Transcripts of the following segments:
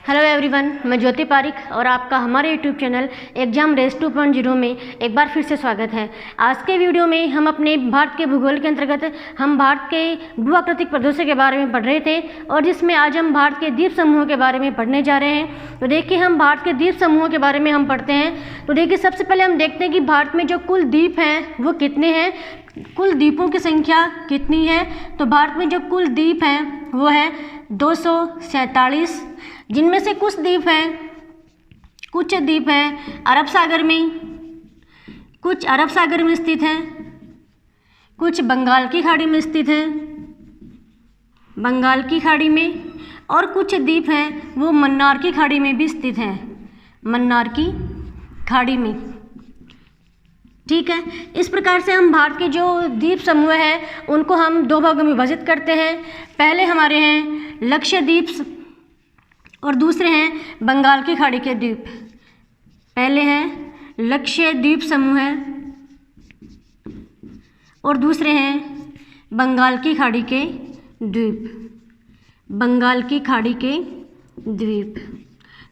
Hello everyone, मैं ज्योति पारिक और आपका हमारे यूट्यूब चैनल एग्जाम रेस 2.0 में एक बार फिर से स्वागत है। आज के वीडियो में हम अपने भारत के भूगोल के अंतर्गत हम भारत के भूआकृतिक प्रदेशों के बारे में पढ़ रहे थे और जिसमें आज हम भारत के द्वीप समूहों के बारे में पढ़ने जा रहे हैं। तो देखिए, हम भारत के द्वीप समूहों के बारे में हम पढ़ते हैं। तो देखिए, सबसे पहले हम देखते हैं कि भारत में जो कुल द्वीप हैं वो कितने हैं, कुल द्वीपों की संख्या कितनी है। तो भारत में जो कुल द्वीप हैं वो है 247, जिनमें से कुछ द्वीप हैं अरब सागर में, कुछ अरब सागर में स्थित हैं, कुछ बंगाल की खाड़ी में स्थित हैं, बंगाल की खाड़ी में, और कुछ द्वीप हैं वो मन्नार की खाड़ी में भी स्थित हैं, मन्नार की खाड़ी में। ठीक है, इस प्रकार से हम भारत के जो द्वीप समूह हैं उनको हम दो भागों में विभाजित करते हैं। पहले हमारे हैं लक्षद्वीप और दूसरे हैं बंगाल की खाड़ी के द्वीप। पहले हैं लक्षद्वीप समूह और दूसरे हैं बंगाल की खाड़ी के द्वीप, बंगाल की खाड़ी के द्वीप।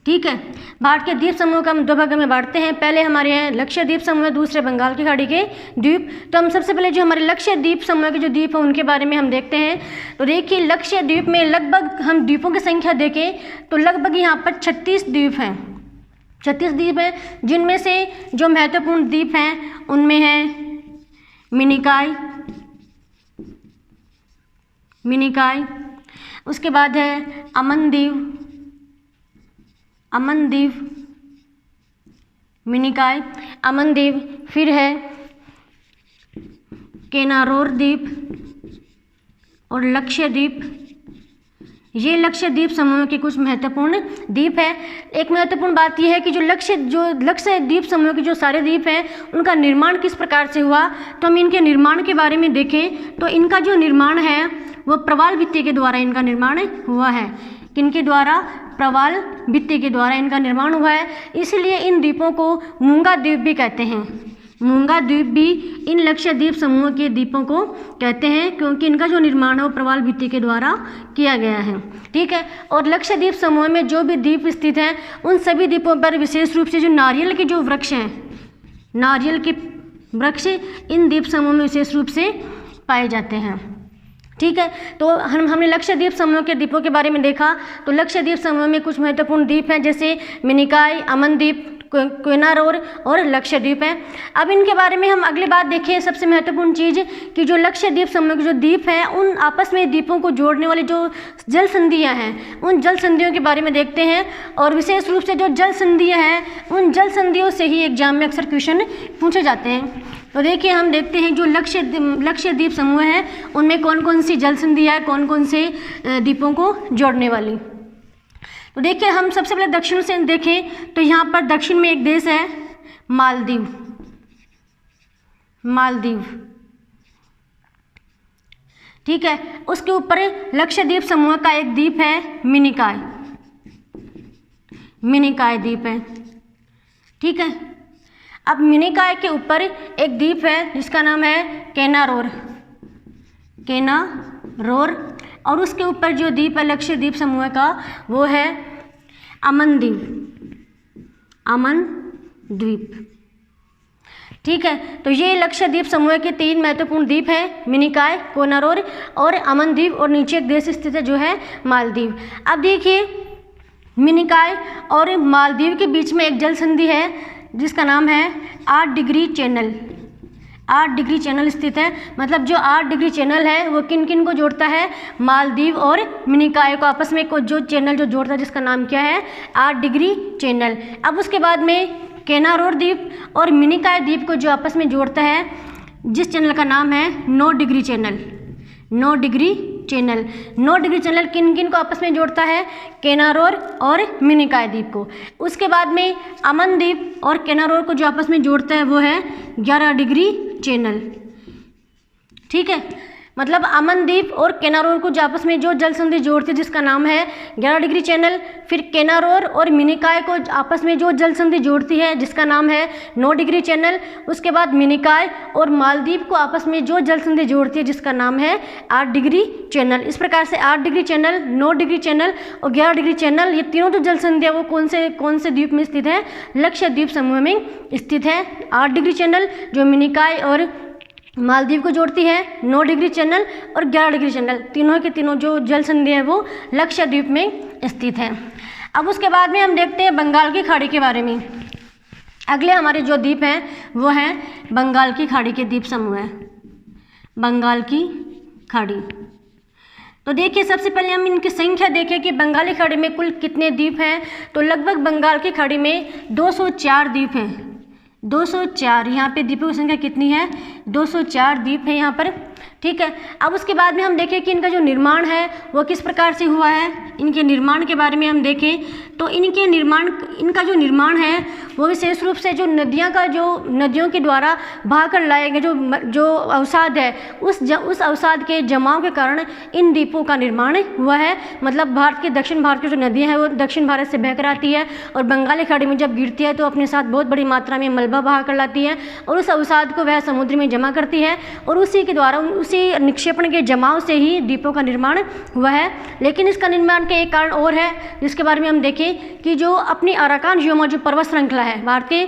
ठीक है, भारत के द्वीप समूह का हम दो भागों में बांटते हैं। पहले हमारे हैं लक्षद्वीप समूह, दूसरे बंगाल की खाड़ी के द्वीप। तो हम सबसे पहले जो हमारे लक्षद्वीप समूह के जो द्वीप हैं उनके बारे में हम देखते हैं। तो देखिए, लक्षद्वीप में लगभग हम द्वीपों की संख्या देखें तो लगभग यहाँ पर 36 द्वीप हैं, 36 द्वीप हैं, जिनमें से जो महत्वपूर्ण द्वीप हैं उनमें है मिनिकॉय, उसके बाद है अमनदीव, मिनिकॉय, अमनदीव, फिर है केनारोर द्वीप और लक्षद्वीप। ये लक्षद्वीप समूह के कुछ महत्वपूर्ण द्वीप है। एक महत्वपूर्ण बात यह है कि जो लक्षद्वीप समूह के जो सारे द्वीप हैं उनका निर्माण किस प्रकार से हुआ। तो हम इनके निर्माण के बारे में देखें तो इनका जो निर्माण है वो प्रवाल भित्ति के द्वारा इनका निर्माण हुआ है। किनके द्वारा? प्रवाल भित्ति के द्वारा इनका निर्माण हुआ है। इसलिए इन द्वीपों को मूंगा द्वीप भी कहते हैं। मूंगा द्वीप भी इन लक्षद्वीप समूह के द्वीपों को कहते हैं, क्योंकि इनका जो निर्माण है वो प्रवाल भित्ति के द्वारा किया गया है। ठीक है, और लक्षद्वीप समूह में जो भी द्वीप स्थित हैं उन सभी द्वीपों पर विशेष रूप से जो नारियल के जो वृक्ष हैं, नारियल के वृक्ष इन द्वीप समूह में विशेष रूप से पाए जाते हैं। ठीक है, तो हमने लक्षद्वीप समूह के द्वीपों के बारे में देखा। तो लक्षद्वीप समूह में कुछ महत्वपूर्ण द्वीप हैं जैसे मिनिकॉय, अमनदीप, केनारोर और लक्षद्वीप हैं। अब इनके बारे में हम अगली बात देखें। सबसे महत्वपूर्ण चीज़ कि जो लक्षद्वीप समूह के जो द्वीप हैं उन आपस में द्वीपों को जोड़ने वाली जो जल संधियाँ हैं उन जल संधियों के बारे में देखते हैं। और विशेष रूप से जो जल संधियाँ हैं उन जल संधियों से ही एग्जाम में अक्सर क्वेश्चन पूछे जाते हैं। तो देखिए, हम देखते हैं जो लक्षद्वीप समूह है उनमें कौन कौन सी जल संधियाँ हैं, कौन कौन से द्वीपों को जोड़ने वाली। तो देखिए, हम सबसे पहले दक्षिण से देखें तो यहाँ पर दक्षिण में एक देश है मालदीव। ठीक है, उसके ऊपर लक्षद्वीप समूह का एक द्वीप है मिनिकॉय द्वीप है। ठीक है, अब मिनिकॉय के ऊपर एक द्वीप है जिसका नाम है केनारोर, और उसके ऊपर जो द्वीप है लक्षद्वीप समूह का वो है अमनद्वीप। ठीक है, तो ये लक्षद्वीप समूह के 3 महत्वपूर्ण द्वीप हैं, मिनिकॉय, केनारोर और अमनद्वीप, और नीचे एक देश स्थित है जो है मालदीव। अब देखिए, मिनिकॉय और मालदीव के बीच में एक जल संधि है जिसका नाम है 8 डिग्री चैनल। 8 डिग्री चैनल स्थित है। मतलब जो 8 डिग्री चैनल है वो किन किन को जोड़ता है? मालदीव और मिनिकॉय को आपस में जो चैनल जो जोड़ता है जिसका नाम क्या है? 8 डिग्री चैनल। अब उसके बाद में केनारोर द्वीप और मिनिकॉय द्वीप को जो आपस में जोड़ता है जिस चैनल का नाम है 9 डिग्री चैनल। 9 डिग्री चैनल किन किन को आपस में जोड़ता है? केनारोर और मिनिकॉय द्वीप को। उसके बाद में अमनदीप और केनारोर को जो आपस में जोड़ता है वो है 11 डिग्री चैनल। ठीक है, मतलब अमनदीप और केनारोर को जो आपस में जो जल संधि जोड़ती है जिसका नाम है 11 डिग्री चैनल। फिर केनारोर और मिनिकॉय को आपस में जो जल संधि जोड़ती है जिसका नाम है 9 डिग्री चैनल। उसके बाद मिनिकॉय और मालदीव को आपस में जो जल संधि जोड़ती है जिसका नाम है 8 डिग्री चैनल। इस प्रकार से 8 डिग्री चैनल, 9 डिग्री चैनल और 11 डिग्री चैनल, ये तीनों जो जल संधि है वो कौन से द्वीप में स्थित है? लक्षद्वीप समूह में स्थित है। 8 डिग्री चैनल जो मिनिकॉय और मालदीव को जोड़ती है, 9 डिग्री चैनल और 11 डिग्री चैनल, तीनों के तीनों जो जल संधि है वो लक्षद्वीप में स्थित है। अब उसके बाद में हम देखते हैं बंगाल की खाड़ी के बारे में। अगले हमारे जो द्वीप हैं वो हैं बंगाल की खाड़ी के द्वीप समूह है, बंगाल की खाड़ी। तो देखिए सबसे पहले हम इनकी संख्या देखें कि बंगाली खाड़ी में कुल कितने द्वीप हैं। तो लगभग बंगाल की खाड़ी में 204 द्वीप हैं, 204। यहाँ पे द्वीपों की संख्या कितनी है? 204 द्वीप है यहाँ पर, ठीक है। अब उसके बाद में हम देखें कि इनका जो निर्माण है वो किस प्रकार से हुआ है। इनके निर्माण के बारे में हम देखें तो इनका जो निर्माण है वो विशेष रूप से जो नदियों के द्वारा बहा कर लाए गए जो अवसाद है उस अवसाद के जमाव के कारण इन द्वीपों का निर्माण हुआ है। मतलब दक्षिण भारत की जो नदियाँ हैं वो दक्षिण भारत से बहकर आती है और बंगाली खाड़ी में जब गिरती है तो अपने साथ बहुत बड़ी मात्रा में मलबा बहा कर लाती है और उस अवसाद को वह समुद्र में जमा करती है और उसी के द्वारा उसी निक्षेपण के जमाव से ही द्वीपों का निर्माण हुआ है। लेकिन इसका निर्माण का एक कारण और है जिसके बारे में हम देखें कि जो अपनी अराकान योमा जो पर्वत श्रृंखला है, भारत के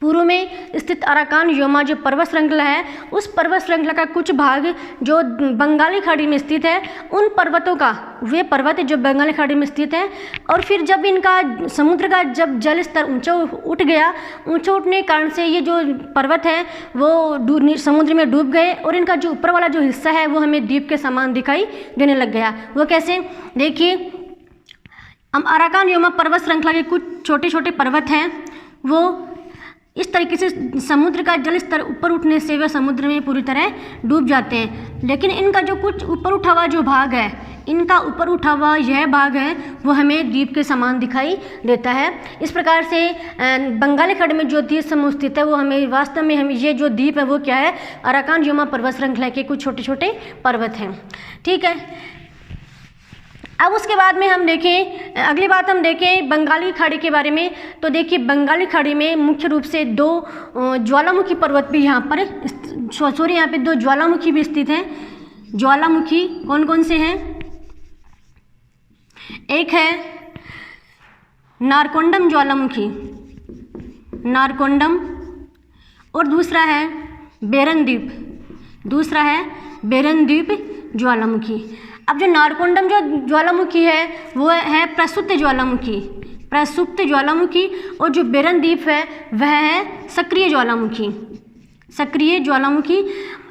पूर्व में स्थित अराकान योमा जो पर्वत श्रृंखला है, उस पर्वत श्रृंखला का कुछ भाग जो बंगाली खाड़ी में स्थित है, उन पर्वतों का वे पर्वत जो बंगाली खाड़ी में स्थित है और फिर जब इनका समुद्र का जब जल स्तर ऊंचा उठ गया, ऊंचा उठने के कारण से ये जो पर्वत है वो समुद्र में डूब गए और इनका जो ऊपर वाला जो हिस्सा है वो हमें द्वीप के समान दिखाई देने लग गया। वो कैसे? देखिए हम अराकान योमा पर्वत श्रृंखला के कुछ छोटे छोटे पर्वत हैं, वो इस तरीके से समुद्र का जल स्तर ऊपर उठने से वह समुद्र में पूरी तरह डूब जाते हैं। लेकिन इनका जो कुछ ऊपर उठा हुआ जो भाग है, इनका ऊपर उठा हुआ यह भाग है वो हमें द्वीप के समान दिखाई देता है। इस प्रकार से बंगाली खाड़ी में जो द्वीप समूह स्थित है वो हमें वास्तव में ये जो द्वीप है वो क्या है? अराकान योमा पर्वत श्रृंखला के कुछ छोटे छोटे पर्वत हैं, ठीक है। अब उसके बाद में हम देखें, अगली बात हम देखें बंगाली खाड़ी के बारे में। तो देखिए बंगाली खाड़ी में मुख्य रूप से 2 ज्वालामुखी पर्वत भी यहाँ पर यहाँ पे 2 ज्वालामुखी भी स्थित हैं। ज्वालामुखी कौन कौन से हैं? एक है नारकोंडम ज्वालामुखी, नारकोंडम, और दूसरा है बेरनद्वीप, दूसरा है बेरनद्वीप ज्वालामुखी। अब जो नारकोंडम जो ज्वालामुखी है वो है प्रसुप्त ज्वालामुखी, प्रसुप्त ज्वालामुखी, और जो बेरनद्वीप है वह है सक्रिय ज्वालामुखी, सक्रिय ज्वालामुखी।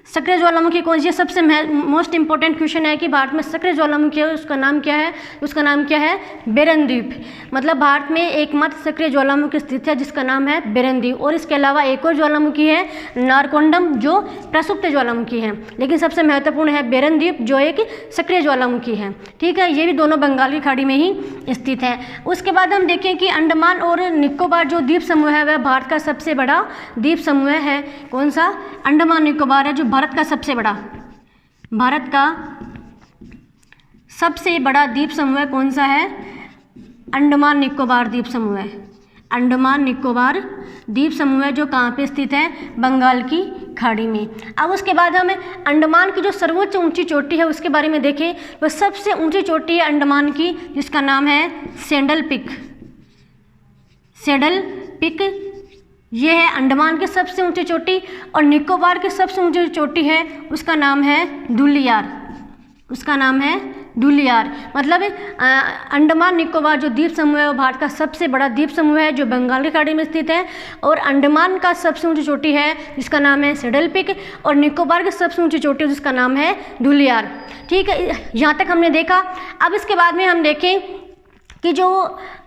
सक्रिय ज्वालामुखी कौन सी है? सबसे मोस्ट इंपॉर्टेंट क्वेश्चन है कि भारत में सक्रिय ज्वालामुखी है उसका नाम क्या है? उसका नाम क्या है? बेरनद्वीप। मतलब भारत में एकमात्र सक्रिय ज्वालामुखी स्थित है जिसका नाम है बेरनद्वीप। और इसके अलावा एक और ज्वालामुखी है नारकोंडम जो प्रसुप्त ज्वालामुखी है, लेकिन सबसे महत्वपूर्ण है बेरनद्वीप जो एक सक्रिय ज्वालामुखी है, ठीक है। ये भी दोनों बंगाल की खाड़ी में ही स्थित है। उसके बाद हम देखें कि अंडमान और निकोबार जो द्वीप समूह है वह भारत का सबसे बड़ा द्वीप समूह है। कौन सा? अंडमान निकोबार है जो भारत का सबसे बड़ा द्वीप समूह है। कौन सा है? अंडमान निकोबार द्वीप समूह है। अंडमान निकोबार द्वीप समूह है जो कहाँ पे स्थित है? बंगाल की खाड़ी में। अब उसके बाद हम अंडमान की जो सर्वोच्च ऊंची चोटी है उसके बारे में देखें तो सबसे ऊंची चोटी है अंडमान की जिसका नाम है सैडल पिक, सैडल पिक। ये है अंडमान की सबसे ऊंची चोटी। और निकोबार की सबसे ऊंची चोटी है उसका नाम है धुलियार, उसका नाम है धुलियार। मतलब अंडमान निकोबार जो द्वीप समूह है वो भारत का सबसे बड़ा द्वीप समूह है जो बंगाल की खाड़ी में स्थित है। और अंडमान का सबसे ऊंची चोटी है जिसका नाम है सैडल पिक, और निकोबार की सबसे ऊंची चोटी है जिसका नाम है धुलियार, ठीक है। यहाँ तक हमने देखा। अब इसके बाद में हम देखें कि जो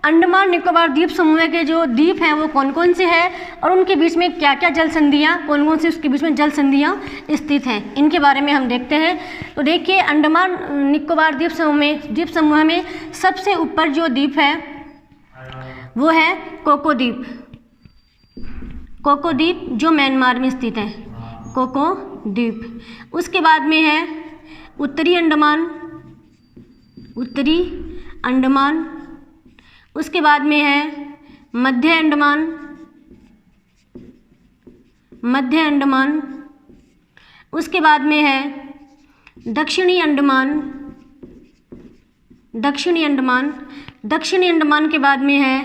अंडमान निकोबार द्वीप समूह के जो द्वीप हैं वो कौन कौन से हैं और उनके बीच में क्या क्या जल संधियाँ, कौन कौन सी उसके बीच में जल संधियाँ स्थित हैं, इनके बारे में हम देखते हैं। तो देखिए अंडमान निकोबार द्वीप समूह में सबसे ऊपर जो द्वीप है वो है कोको द्वीप, कोको द्वीप जो म्यांमार में स्थित है, कोको द्वीप। उसके बाद में है उत्तरी अंडमान, उत्तरी अंडमान। उसके बाद में है मध्य अंडमान, मध्य अंडमान। उसके बाद में है दक्षिणी अंडमान, दक्षिणी अंडमान। दक्षिणी अंडमान के बाद में है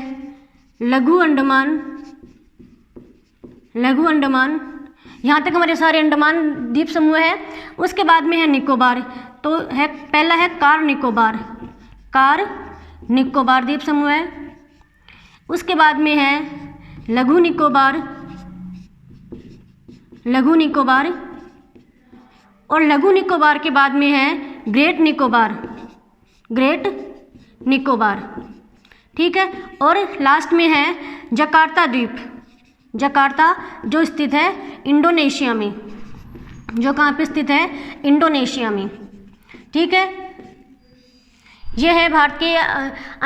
लघु अंडमान, लघु अंडमान। यहाँ तक हमारे सारे अंडमान द्वीप समूह है। उसके बाद में है निकोबार, तो है पहला है कार निकोबार, कार निकोबार द्वीप समूह है। उसके बाद में है लघु निकोबार, लघु निकोबार। और लघु निकोबार के बाद में है ग्रेट निकोबार, ग्रेट निकोबार। ठीक है। और लास्ट में है जकार्ता द्वीप, जकार्ता जो स्थित है इंडोनेशिया में, जो कहाँ पे स्थित है, इंडोनेशिया में। ठीक है। ये है भारत के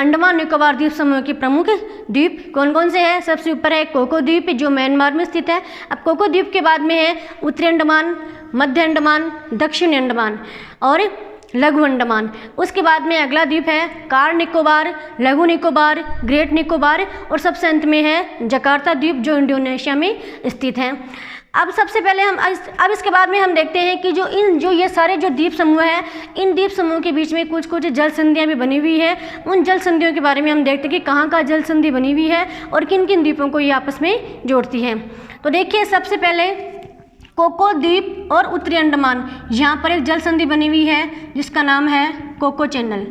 अंडमान निकोबार द्वीप समूह के प्रमुख द्वीप कौन कौन से हैं। सबसे ऊपर है कोको द्वीप जो म्यांमार में स्थित है। अब कोको द्वीप के बाद में है उत्तरी अंडमान, मध्य अंडमान, दक्षिणी अंडमान और लघु अंडमान। उसके बाद में अगला द्वीप है कार निकोबार, लघु निकोबार, ग्रेट निकोबार और सबसे अंत में है जकार्ता द्वीप जो इंडोनेशिया में स्थित है। अब सबसे पहले अब इसके बाद में हम देखते हैं कि जो ये सारे जो द्वीप समूह हैं, इन द्वीप समूह के बीच में कुछ कुछ जल संधियाँ भी बनी हुई है। उन जल संधियों के बारे में हम देखते हैं कि कहाँ कहाँ जल संधि बनी हुई है और किन किन द्वीपों को ये आपस में जोड़ती है। तो देखिए सबसे पहले कोको द्वीप और उत्तरी अंडमान, यहाँ पर एक जल संधि बनी हुई है जिसका नाम है कोको चैनल,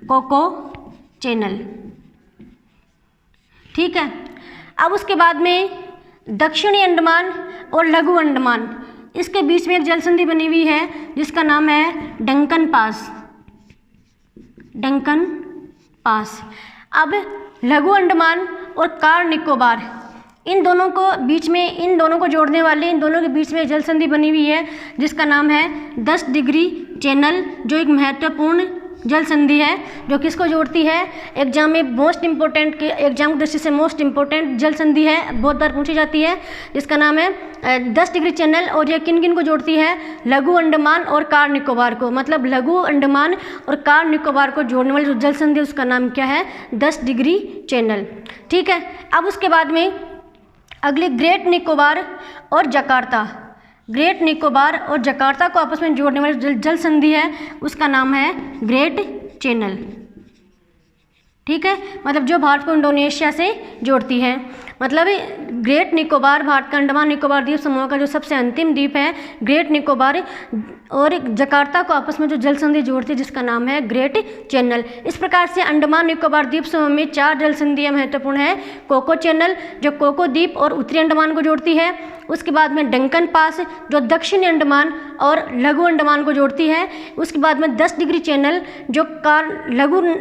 कोको चैनल। ठीक है। अब उसके बाद में दक्षिणी अंडमान और लघु अंडमान, इसके बीच में एक जल संधि बनी हुई है जिसका नाम है डंकन पास, डंकन पास। अब लघु अंडमान और कार निकोबार, इन दोनों को बीच में, इन दोनों को जोड़ने वाले, इन दोनों के बीच में जल संधि बनी हुई है जिसका नाम है 10 डिग्री चैनल, जो एक महत्वपूर्ण जल संधि है जो किसको जोड़ती है, एग्जाम में मोस्ट इम्पोर्टेंट के एग्जाम की दृष्टि से मोस्ट इम्पोर्टेंट जल संधि है, बहुत बार पूछी जाती है, जिसका नाम है 10 डिग्री चैनल। और यह किन किन को जोड़ती है, लघु अंडमान और कार निकोबार को, मतलब लघु अंडमान और कार निकोबार को जोड़ने वाली जो जल संधि उसका नाम क्या है, 10 डिग्री चैनल। ठीक है। अब उसके बाद में अगले ग्रेट निकोबार और जकार्ता, ग्रेट निकोबार और जकार्ता को आपस में जोड़ने वाली जल संधि है उसका नाम है ग्रेट चैनल। ठीक है। मतलब जो भारत को इंडोनेशिया से जोड़ती है, मतलब ग्रेट निकोबार भारत का अंडमान निकोबार द्वीप समूह का जो सबसे अंतिम द्वीप है ग्रेट निकोबार और जकार्ता को आपस में जो जल संधि जोड़ती है जिसका नाम है ग्रेट चैनल। इस प्रकार से अंडमान निकोबार द्वीप समूह में 4 जल संधियाँ महत्वपूर्ण है। कोको चैनल जो कोको द्वीप और उत्तरी अंडमान को जोड़ती है, उसके बाद में डंकन पास जो दक्षिणी अंडमान और लघु अंडमान को जोड़ती है, उसके बाद में 10 डिग्री चैनल जो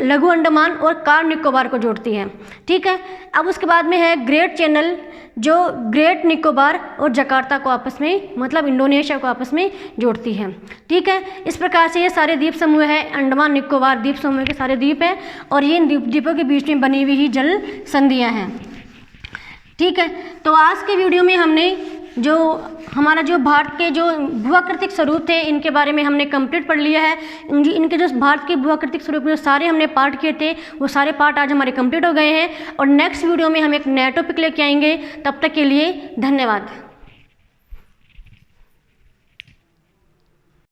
लघु अंडमान और कार निकोबार को जोड़ती है। ठीक है। अब उसके बाद में है ग्रेट चैनल जो ग्रेट निकोबार और जकार्ता को आपस में, मतलब इंडोनेशिया को आपस में जोड़ती है। ठीक है। इस प्रकार से ये सारे द्वीप समूह है, अंडमान निकोबार द्वीप समूह के सारे द्वीप हैं और ये इन द्वीपों के बीच में बनी हुई ही जल संधियाँ हैं। ठीक है। तो आज के वीडियो में हमने जो हमारा जो भारत के जो भूआकृतिक स्वरूप थे इनके बारे में हमने कंप्लीट पढ़ लिया है। इनके जो भारत के भूआकृतिक स्वरूप में सारे हमने पार्ट किए थे वो सारे पार्ट आज हमारे कंप्लीट हो गए हैं और नेक्स्ट वीडियो में हम एक नया टॉपिक लेके आएंगे। तब तक के लिए धन्यवाद।